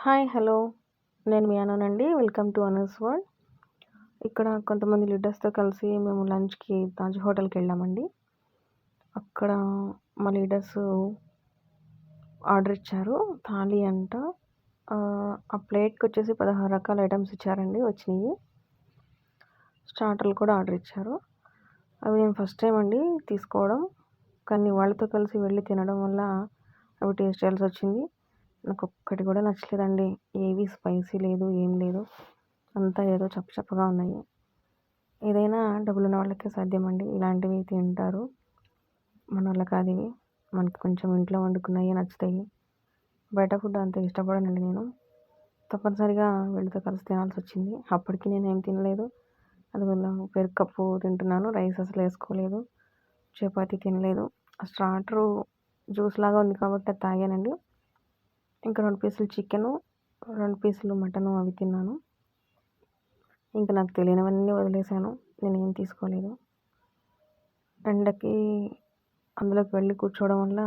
Hi! Hello! నేను మీ అనునండి. Welcome to Anu's world. ఇక్కడ కొంతమంది లీడర్స్‌తో కలిసి మేము లంచ్‌కి తాజ్ హోటల్‌కెళ్ళామండి. అక్కడ మా లీడర్సు ఆర్డర్ ఇచ్చారు. థాలీ అంట. ఆ ప్లేట్‌కొచ్చేసి 16 రకాల ఐటెమ్స్ ఇచ్చారండి వచ్చినియి. స్టార్టర్లు కూడా ఆర్డర్ ఇచ్చారు. అవి నేను ఫస్ట్ టైమ్ అండి తీసుకోవడం. కానీ వాళ్ళతో కలిసి వెళ్లి తినడం వల్ల అవి టేస్ట్ చేయాల్సొచ్చింది. నాకొక్కటి కూడా నచ్చలేదండి. ఏవి స్పైసీ లేదు, ఏం లేదు. అంతా ఏదో చప్పచప్పగా ఉన్నాయి. ఏదైనా డబ్బులున్న వాళ్ళకే సాధ్యమండి. ఇలాంటివి తింటారు. మనోళ్ళ కాదివి. మనకి కొంచెం ఇంట్లో వండుకున్నయే నచ్చుతాయి. బయట ఫుడ్ అంత ఇష్టపడనండి నేను. తప్పనిసరిగా వీళ్ళతో కలిసి తినాల్సొచ్చింది. అప్పటికి నేనేం తినలేదు. అందువల్ల పెరుగు కప్పు తింటున్నాను. రైస్ అసలేసుకోలేదు. చపాతీ తినలేదు. స్టార్టరు జ్యూస్‌లాగా ఉంది కాబట్టి అది తాగానండి. ఇంకా 2 పీసులు చికెను, 2 పీసులు మటను అవి తిన్నాను. ఇంక నాకు తెలియనివన్నీ వదిలేసాను. నేనేం తీసుకోలేదు. ఎండకి అందులోకి వెళ్లి కూర్చోవడం వల్ల